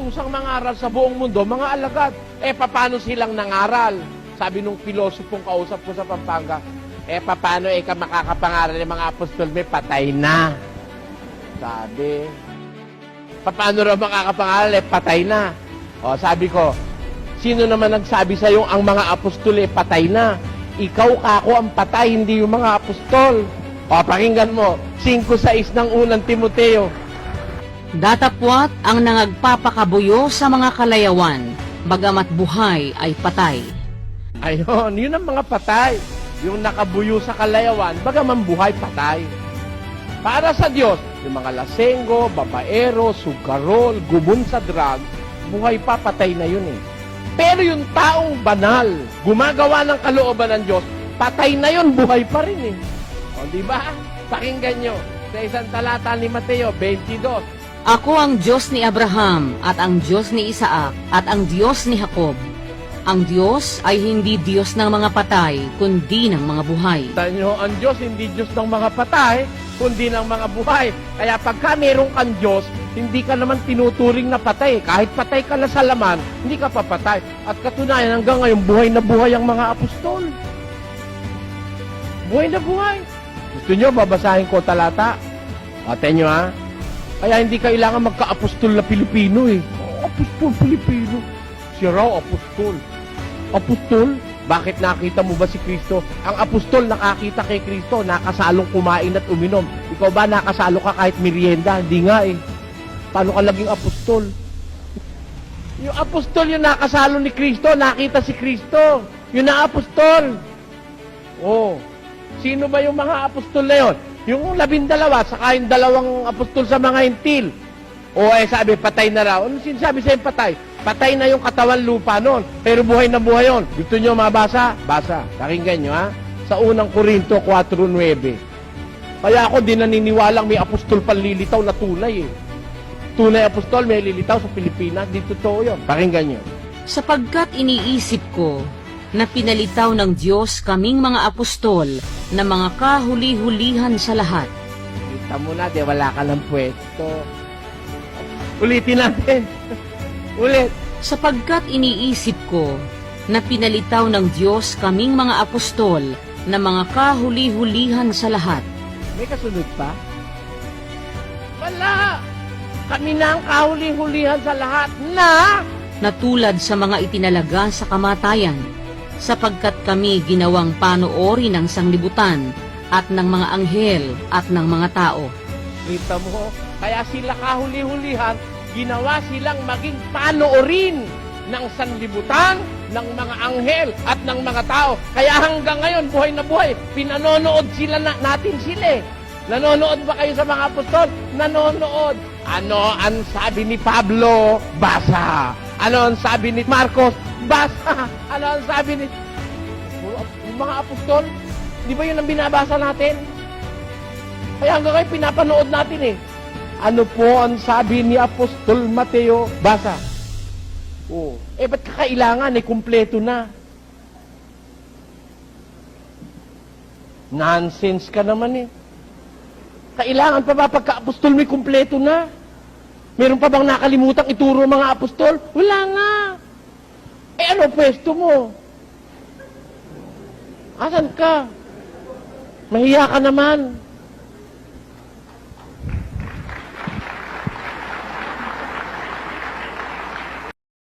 utusang mangaral sa buong mundo, mga alagad. Paano silang nangaral? Sabi nung pilosopong kausap ko sa Pampanga, paano ka makakapangaral ng mga apostol? May patay na. Sabi. Paano raw makakapangaral? Patay na. O, sabi ko, sino naman nagsabi sa'yo ang mga apostol patay na? Ikaw kako ang patay, hindi yung mga apostol. O, pakinggan mo, 5:6 ng unang Timoteo. Datapwat ang nangagpapakabuyo sa mga kalayawan, bagamat buhay ay patay. Ayun, yun ang mga patay. Yung nakabuyo sa kalayawan, bagaman buhay, patay. Para sa Diyos, yung mga lasenggo, babaero, sugarol, gubon sa drugs, buhay pa, patay na yun eh. Pero yung taong banal, gumagawa ng kalooban ng Diyos, patay na yun, buhay pa rin eh. O, di ba? Pakinggan nyo, sa isang talata ni Mateo 22. Ako ang Diyos ni Abraham, at ang Diyos ni Isaac, at ang Diyos ni Jacob. Ang Diyos ay hindi Diyos ng mga patay, kundi ng mga buhay. Tanyo, ang Diyos hindi Diyos ng mga patay, kundi ng mga buhay. Kaya pagka meron kang Diyos, hindi ka naman tinuturing na patay. Kahit patay ka na sa laman, hindi ka papatay. At katunayan, hanggang ngayon, buhay na buhay ang mga apostol. Buhay na buhay. Gusto nyo, babasahin ko talata? Aten nyo ha? Kaya hindi kailangan magka-apostol na Pilipino eh. Oh, apostol Pilipino. Siya raw, apostol. Apostol? Bakit nakita mo ba si Kristo? Ang apostol nakakita kay Kristo, nakasalong kumain at uminom. Ikaw ba nakasalo ka kahit merienda? Hindi nga eh. Paano ka laging apostol? Yung apostol yung nakasalo ni Kristo, nakita si Kristo. Yun ang apostol. Oh. Sino ba yung mga apostol na yun? Yung 12, saka yung 2 apostol sa mga hintil. O sabi, patay na raw. Ano sinasabi sa'yo patay? Patay na yung katawan lupa noon. Pero buhay na buhay yun. Gusto nyo mabasa? Basa. Pakinggan nyo ha. Sa unang Korinto 4:9. Kaya ako di naniniwalang may apostol panlilitaw na tunay eh. Tunay apostol may lilitaw sa Pilipinas. Di totoo yun. Pakinggan nyo. Sapagkat iniisip ko na pinalitaw ng Diyos kaming mga apostol na mga kahuli-hulihan sa lahat. Kita mo na, di wala ka ng pwesto. Ulitin natin. Ulit. Sapagkat iniisip ko na pinalitaw ng Diyos kaming mga apostol na mga kahuli-hulihan sa lahat. May kasunod pa? Wala! Kami na ang kahuli-hulihan sa lahat na Natulad sa mga itinalaga sa kamatayan, sapagkat kami ginawang panoorin ng sanglibutan at ng mga anghel at ng mga tao. kita mo, kaya sila kahuli-hulihan, ginawa silang maging panoorin ng sanlibutan, ng mga anghel at ng mga tao. Kaya hanggang ngayon, buhay na buhay, pinanonood sila natin sila. Nanonood ba kayo sa mga apostol? Nanonood. Ano ang sabi ni Pablo? Basa. Ano ang sabi ni Marcos? Basa. Ano ang sabi ni mga apostol? Di ba yun ang binabasa natin? Kaya hanggang ngayon, pinapanood natin eh. Ano po ang sabi ni Apostol Mateo? Basa. Oh. Ba't kakailangan? Kumpleto na. Nonsense ka naman eh. Kailangan pa ba pagka-apostol may kumpleto na? Meron pa bang nakalimutang ituro mga apostol? Wala nga. Ano pwesto mo? Asan ka? Mahiya ka naman.